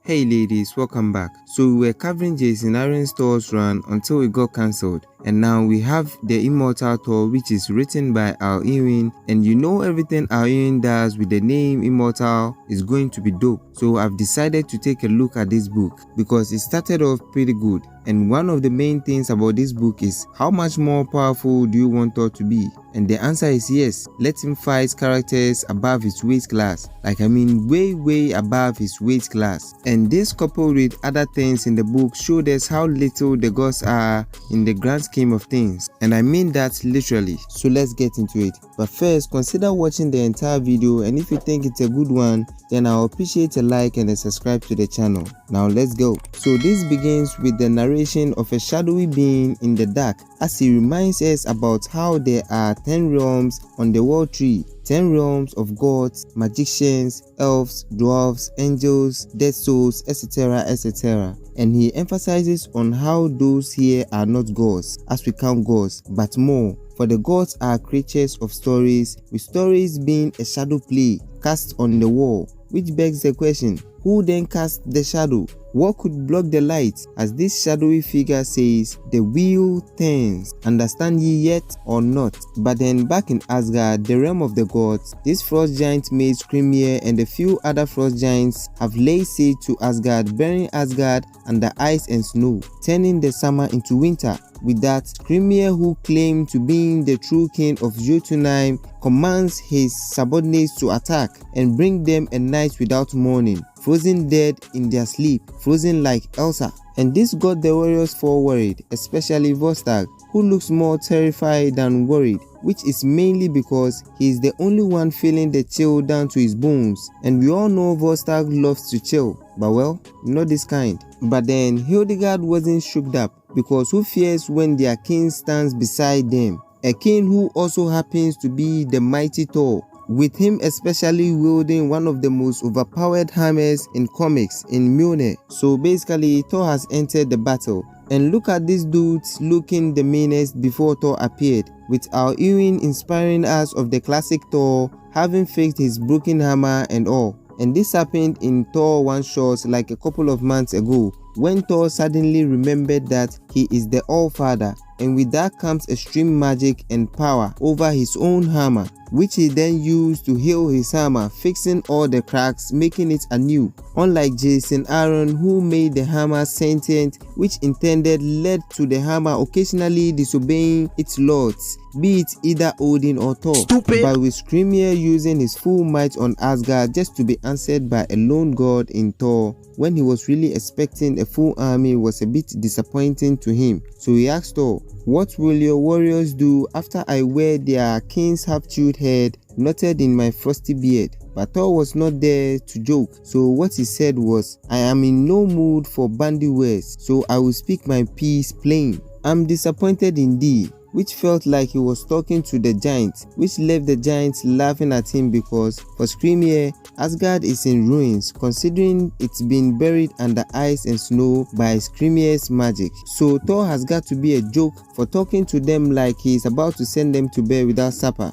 Hey ladies, welcome back. So we were covering Jason Aaron's Thor's run until it got cancelled, and now we have the Immortal Thor, which is written by Al Ewing, and you know everything Al Ewing does with the name Immortal is going to be dope. So I've decided to take a look at this book because it started off pretty good, and one of the main things about this book is how much more powerful do you want Thor to be? And the answer is yes. Let him fight characters above his weight class, way above his weight class. And this coupled with other things in the book showed us how little the gods are in the grand scheme of things, and I mean that literally. So let's get into it. But first, consider watching the entire video, and if you think it's a good one, then I'll appreciate a like and a subscribe to the channel. Now let's go. So this begins with the narration of a shadowy being in the dark, as he reminds us about how there are 10 realms on the world tree. 10 realms of gods, magicians, elves, dwarves, angels, dead souls, etc, etc. And he emphasizes on how those here are not gods, as we count gods, but more. For the gods are creatures of stories, with stories being a shadow play cast on the wall, which begs the question, who then cast the shadow? What could block the light? As this shadowy figure says, the wheel turns. Understand ye yet or not? But then back in Asgard, the realm of the gods, this frost giant made Skrimir and a few other frost giants have laid siege to Asgard, burying Asgard under ice and snow, turning the summer into winter. With that, Skrimir, who claimed to be the true king of Jotunheim, commands his subordinates to attack and bring them a night without mourning, frozen dead in their sleep, frozen like Elsa. And this got the warriors worried, especially Vostag, who looks more terrified than worried, which is mainly because he is the only one feeling the chill down to his bones. And we all know Vostag loves to chill, but well, not this kind. But then Hildegard wasn't shook up, because who fears when their king stands beside them? A king who also happens to be the mighty Thor, with him especially wielding one of the most overpowered hammers in comics in Mjolnir. So basically, Thor has entered the battle. And look at these dudes looking the meanest before Thor appeared, with Al Ewing inspiring us of the classic Thor having fixed his broken hammer and all. And this happened in Thor one-shots like a couple of months ago, when Thor suddenly remembered that he is the All-Father, and with that comes extreme magic and power over his own hammer, which he then used to heal his hammer, fixing all the cracks, making it anew. Unlike Jason Aaron, who made the hammer sentient, which intended led to the hammer occasionally disobeying its lords, be it either Odin or Thor. Stupid. But with Skrimir using his full might on Asgard just to be answered by a lone god in Thor, when he was really expecting a full army, was a bit disappointing to him. So he asked Thor, what will your warriors do after I wear their king's half-chewed head knotted in my frosty beard? But Thor was not there to joke, so what he said was, I am in no mood for bandy words, so I will speak my piece plain. I'm disappointed in thee, which felt like he was talking to the giants, which left the giants laughing at him because for Skrimir, Asgard is in ruins, considering it's been buried under ice and snow by Skrimir's magic. So Thor has got to be a joke for talking to them like he is about to send them to bed without supper.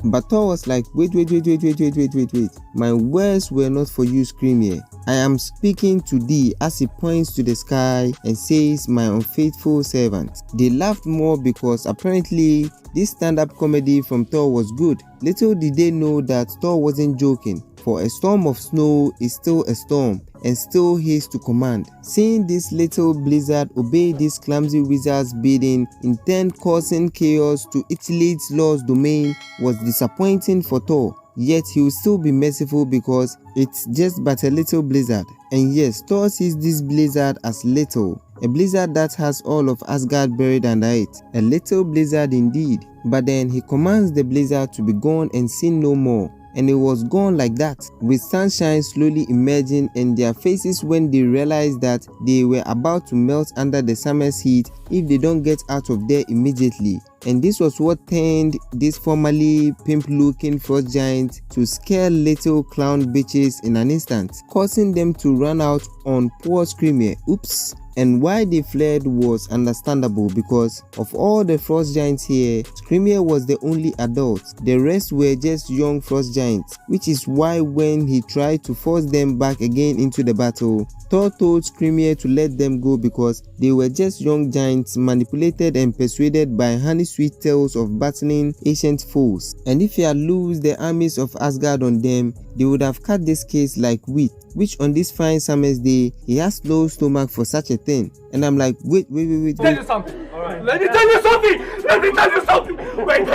But Thor was like, wait. My words were not for you, Skrimir. I am speaking to thee, as he points to the sky and says, my unfaithful servant. They laughed more because apparently this stand-up comedy from Thor was good. Little did they know that Thor wasn't joking, for a storm of snow is still a storm and still his to command. Seeing this little blizzard obey this clumsy wizard's bidding, intent causing chaos to Italy's law's domain, was disappointing for Thor. Yet he will still be merciful because it's just but a little blizzard. And yes, Thor sees this blizzard as little, a blizzard that has all of Asgard buried under it, a little blizzard indeed. But then he commands the blizzard to be gone and seen no more. And it was gone like that, with sunshine slowly emerging in their faces when they realized that they were about to melt under the summer's heat if they don't get out of there immediately. and this was what turned this formerly pimp-looking frost giant to scare little clown bitches in an instant, causing them to run out on poor Screamer. Oops. And why they fled was understandable, because of all the frost giants here, Screamer was the only adult. The rest were just young frost giants, which is why when he tried to force them back again into the battle, Thor told Screamer to let them go because they were just young giants manipulated and persuaded by honey-sweet tales of battling ancient foes. And if he had loosed the armies of Asgard on them, they would have cut this case like wheat, which on this fine summer's day, he has no stomach for such a thing. And I'm like, wait. Tell you something. All right. Let me tell you something. Wait.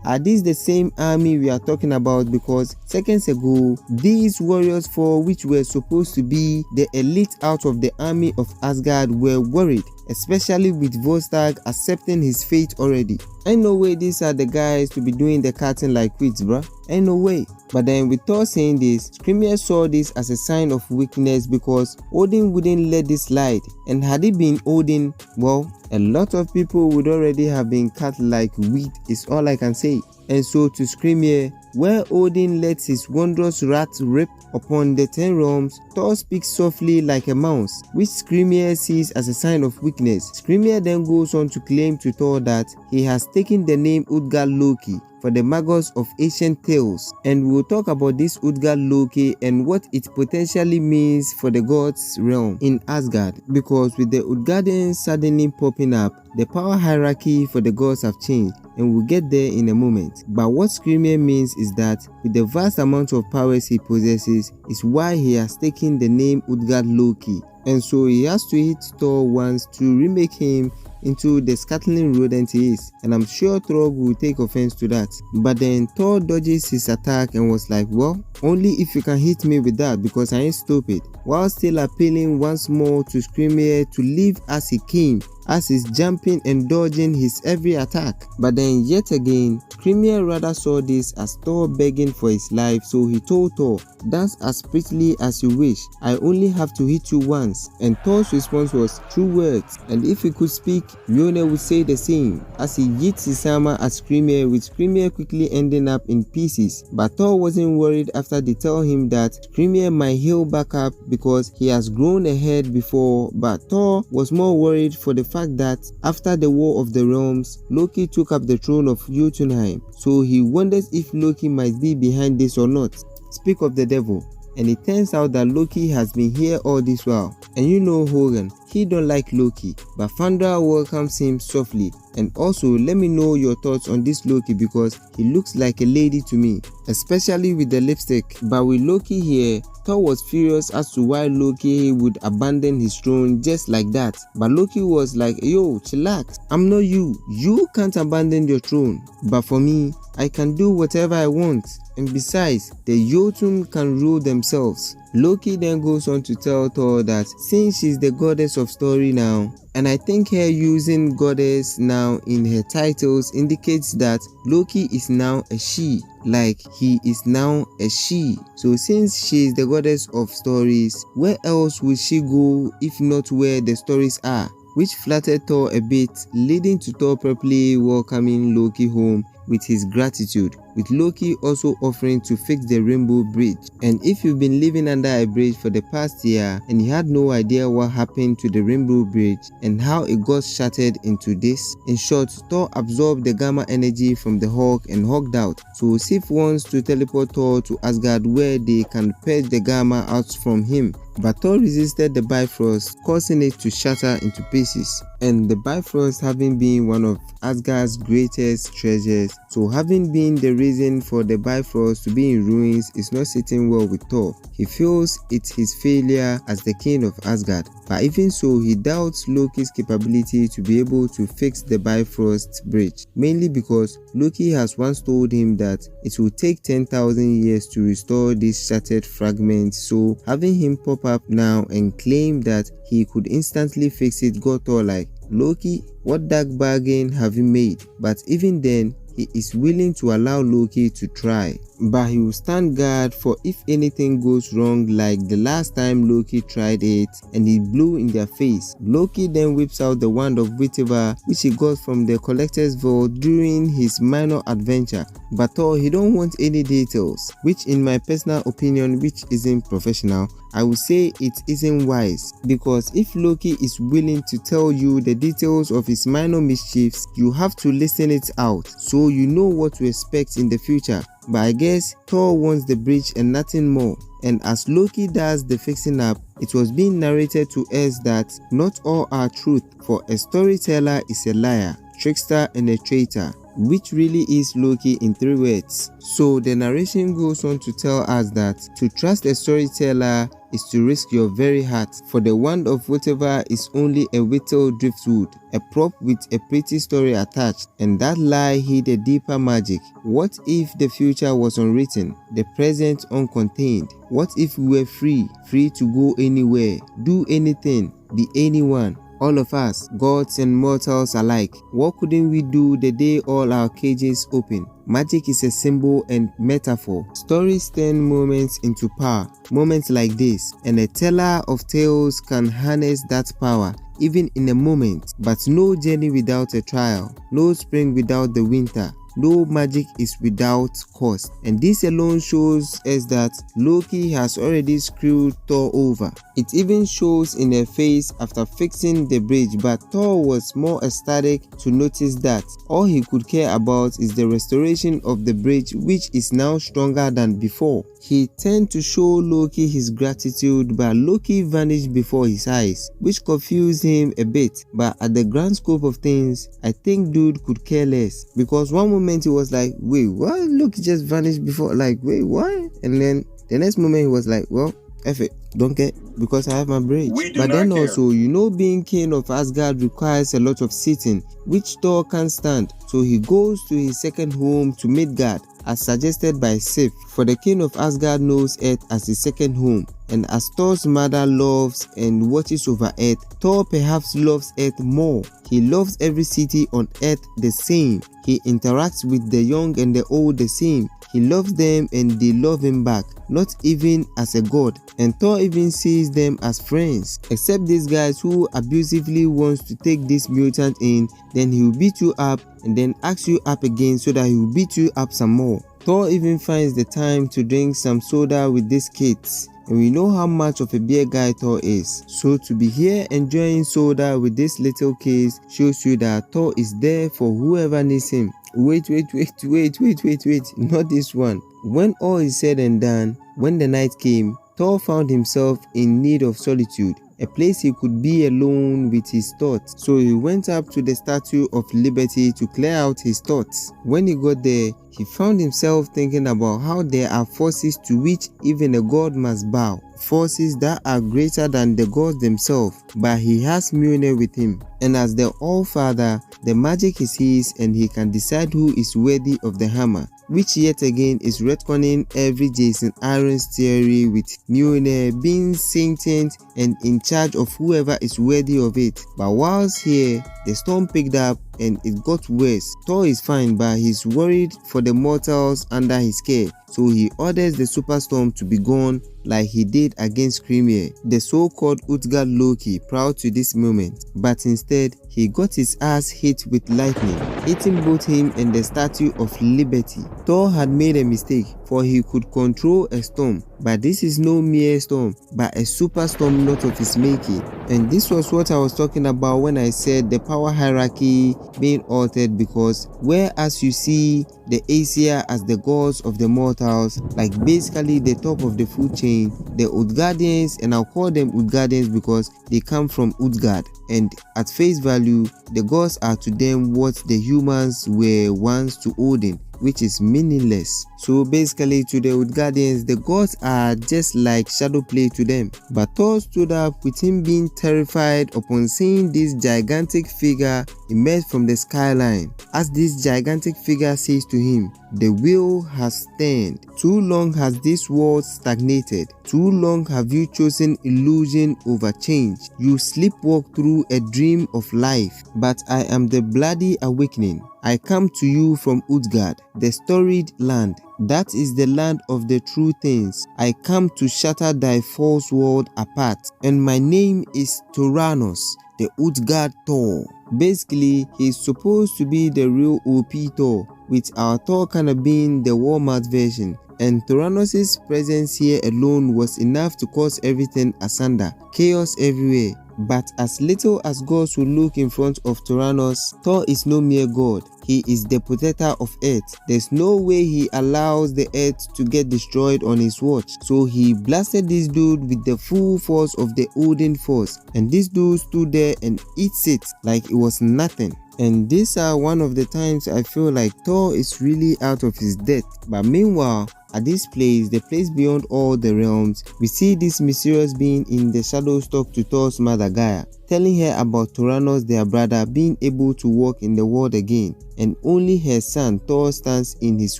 Are these the same army we are talking about? Because seconds ago, these warriors for which were supposed to be the elite out of the army of Asgard were worried, especially with Volstagg accepting his fate already. Ain't no way these are the guys to be doing the cutting like quits, bruh. Ain't no way. But then with Thor saying this, Screamer saw this as a sign of weakness because Odin wouldn't let this slide. And had it been Odin, well, a lot of people would already have been cut like wheat is all I can say. And so to Screamer, where Odin lets his wondrous rat rip upon the 10 realms, Thor speaks softly like a mouse, which Screamer sees as a sign of weakness. Screamer then goes on to claim to Thor that he has taken the name Utgard Loki for the magos of ancient tales, and we'll talk about this Utgard Loki and what it potentially means for the gods realm in Asgard, because with the Utgardians suddenly popping up, the power hierarchy for the gods have changed, and we'll get there in a moment. But what Screamer means is that with the vast amount of powers he possesses is why he has taken the name Utgard Loki, and so he has to hit Thor once to remake him into the scuttling rodent he is, and I'm sure Thor will take offense to that. But then Thor dodges his attack and was like, well, only if you can hit me with that because I ain't stupid, while still appealing once more to Screamer to leave as he came, as he's jumping and dodging his every attack. But then yet again, Screamer rather saw this as Thor begging for his life, so he told Thor, dance as prettily as you wish, I only have to hit you once. And Thor's response was, true words, and if he could speak, Mjolnir would say the same, as he yeets his hammer at Screamer, with Screamer quickly ending up in pieces. But Thor wasn't worried after they tell him that Screamer might heal back up because he has grown a head before, but Thor was more worried for the fact that after the War of the Realms, Loki took up the throne of Jotunheim, so he wonders if Loki might be behind this or not. Speak of the devil, and it turns out that Loki has been here all this while. And you know Hogan, he don't like Loki, but Fandra welcomes him softly. And also let me know your thoughts on this Loki because he looks like a lady to me, especially with the lipstick. But with Loki here, Thor was furious as to why Loki would abandon his throne just like that. But Loki was like, yo, chillax, I'm not you. You can't abandon your throne. But for me, I can do whatever I want. And besides, the Jotun can rule themselves. Loki then goes on to tell Thor that since she's the goddess of story now, and I think her using goddess now in her titles indicates that Loki is now a she, like he is now a she. So since she is the goddess of stories, where else would she go if not where the stories are? Which flattered Thor a bit, leading to Thor properly welcoming Loki home with his gratitude, with Loki also offering to fix the Rainbow Bridge. And if you've been living under a bridge for the past year and you had no idea what happened to the Rainbow Bridge and how it got shattered into this, in short, Thor absorbed the gamma energy from the Hulk and hugged out. So Sif wants to teleport Thor to Asgard where they can purge the gamma out from him. But Thor resisted the Bifrost, causing it to shatter into pieces. And the Bifrost having been one of Asgard's greatest treasures, so having been the reason for the Bifrost to be in ruins is not sitting well with Thor. He feels it's his failure as the king of Asgard. But even so, he doubts Loki's capability to be able to fix the Bifrost bridge, mainly because Loki has once told him that it will take 10,000 years to restore these shattered fragments, so having him pop up now and claim that he could instantly fix it got Thor like, Loki, what dark bargain have you made? But even then, he is willing to allow Loki to try. But he will stand guard for if anything goes wrong, like the last time Loki tried it and he blew in their face. Loki then whips out the wand of whatever which he got from the collector's vault during his minor adventure. But Thor, he don't want any details, which in my personal opinion, which isn't professional, I would say it isn't wise, because if Loki is willing to tell you the details of his minor mischiefs, you have to listen it out so you know what to expect in the future. But I guess Thor wants the bridge and nothing more. And as Loki does the fixing up, it was being narrated to us that not all are truth, for a storyteller is a liar, trickster and a traitor, which really is Loki in 3 words. So the narration goes on to tell us that to trust a storyteller is to risk your very heart, for the wand of whatever is only a whittled driftwood, a prop with a pretty story attached, and that lie hid a deeper magic. What if the future was unwritten, the present uncontained? What if we were free to go anywhere, do anything, be anyone? All of us, gods and mortals alike. What couldn't we do the day all our cages open? Magic is a symbol and metaphor. Stories turn moments into power, moments like this, and a teller of tales can harness that power even in a moment. But no journey without a trial, no spring without the winter. No magic is without cost, and this alone shows us that Loki has already screwed Thor over. It even shows in her face after fixing the bridge, but Thor was more ecstatic to notice that all he could care about is the restoration of the bridge, which is now stronger than before. He turned to show Loki his gratitude, but Loki vanished before his eyes, which confused him a bit. But at the grand scope of things, I think dude could care less, because one moment he was like, wait, what? Loki just vanished before, like, wait, what? And then the next moment he was like, well, F it, don't care, because I have my bridge. But then also, you know, being king of Asgard requires a lot of sitting, which Thor can't stand. So he goes to his second home to Midgard, as suggested by Sif, for the king of Asgard knows Earth as his second home. And as Thor's mother loves and watches over Earth, Thor perhaps loves Earth more. He loves every city on Earth the same. He interacts with the young and the old the same. He loves them and they love him back, not even as a god. And Thor even sees them as friends. Except these guys who abusively wants to take this mutant in, then he will beat you up and then ask you up again so that he will beat you up some more. Thor even finds the time to drink some soda with these kids. And we know how much of a beer guy Thor is. So to be here enjoying soda with this little kids shows you that Thor is there for whoever needs him. Wait, not this one. When all is said and done, when the night came, Thor found himself in need of solitude, a place he could be alone with his thoughts. So he went up to the Statue of Liberty to clear out his thoughts. When he got there, he found himself thinking about how there are forces to which even a god must bow, forces that are greater than the gods themselves, but he has Mjolnir with him. And as the All-Father, the magic is his and he can decide who is worthy of the hammer, which yet again is retconning every Jason Aaron's theory, with Mjolnir being sentient and in charge of whoever is worthy of it. But whilst here, the storm picked up and it got worse. Thor is fine, but he's worried for the mortals under his care, so he orders the superstorm to be gone like he did against Skrimir, the so-called Utgard Loki, prior to this moment. But instead, he got his ass hit with lightning, hitting both him and the Statue of Liberty. Thor had made a mistake, for he could control a storm, but this is no mere storm, but a superstorm not of his making. And this was what I was talking about when I said the power hierarchy being altered, because whereas you see the Aesir as the gods of the mortals, like basically the top of the food chain, the Utgardians, and I'll call them Utgardians because they come from Utgard, and at face value, the gods are to them what the humans were once to Odin, which is meaningless. So basically to the Utgardians, the gods are just like shadow play to them. But Thor stood up, with him being terrified upon seeing this gigantic figure emerge from the skyline. As this gigantic figure says to him, the wheel has turned. Too long has this world stagnated. too long have you chosen illusion over change. You sleepwalk through a dream of life, but I am the bloody awakening. I come to you from Asgard, the storied land. That is the land of the true things. I come to shatter thy false world apart, and my name is Tanarus, the Asgard Thor. Basically, he's supposed to be the real OP Thor, with our Thor kinda being the Walmart version. And Tanarus' presence here alone was enough to cause everything asunder, chaos everywhere. But as little as gods will look in front of Tanarus, Thor is no mere god. He is the protector of Earth. There's no way he allows the Earth to get destroyed on his watch. So he blasted this dude with the full force of the Odin force. And this dude stood there and eats it like it was nothing. And these are one of the times I feel like Thor is really out of his depth. But meanwhile, at this place, the place beyond all the realms, we see this mysterious being in the shadows talk to Thor's mother Gaia, telling her about Tanarus, their brother, being able to walk in the world again, and only her son Thor stands in his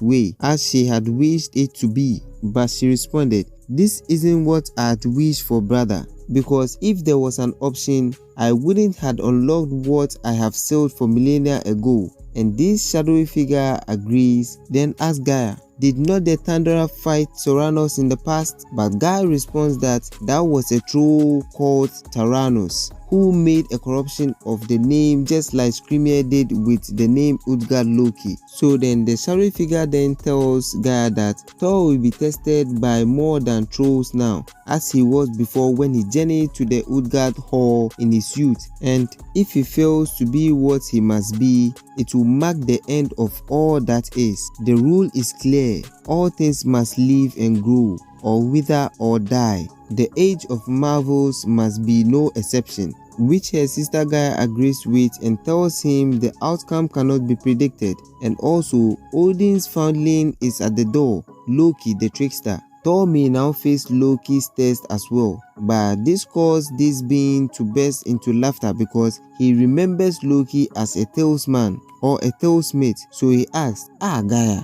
way, as she had wished it to be. But she responded, "This isn't what I had wished for, brother, because if there was an option, I wouldn't have unlocked what I have sealed for millennia ago." And this shadowy figure agrees, then asks Gaia, "Did not the Thunderer fight Tanarus in the past?" But Gaia responds that that was a troll called Tanarus, who made a corruption of the name just like Skrimir did with the name Asgard Loki. So then the shadowy figure then tells Gaia that Thor will be tested by more than trolls now, as he was before when he journeyed to the Asgard Hall in his youth. And if he fails to be what he must be, it will mark the end of all that is. The rule is clear. All things must live and grow, or wither or die. The age of marvels must be no exception, which her sister Gaia agrees with and tells him the outcome cannot be predicted. And also, Odin's foundling is at the door, Loki the trickster. Thor may now face Loki's test as well, but this caused this being to burst into laughter because he remembers Loki as a talisman or a talesmate. So he asks, Gaia,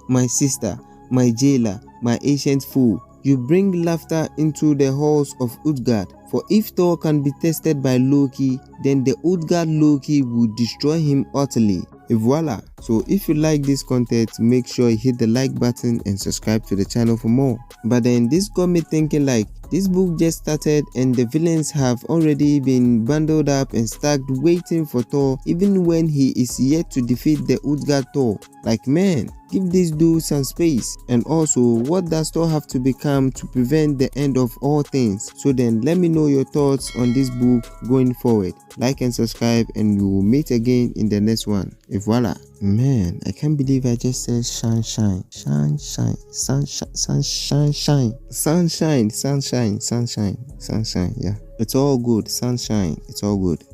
my sister, my jailer, my ancient fool, you bring laughter into the halls of Asgard. For if Thor can be tested by Loki, then the Asgard Loki will destroy him utterly. Et voila. So if you like this content, make sure you hit the like button and subscribe to the channel for more. But then this got me thinking, like, this book just started and the villains have already been bundled up and stacked waiting for Thor, even when he is yet to defeat the Asgard Thor. Like, man, give this dude some space. And also, what does Thor have to become to prevent the end of all things? So then let me know your thoughts on this book going forward. Like and subscribe, and we will meet again in the next one. Et voila. Man, I can't believe I just said sunshine, sunshine, sunshine, sunshine, sunshine, sunshine, sunshine, sunshine. Yeah, it's all good. Sunshine, it's all good.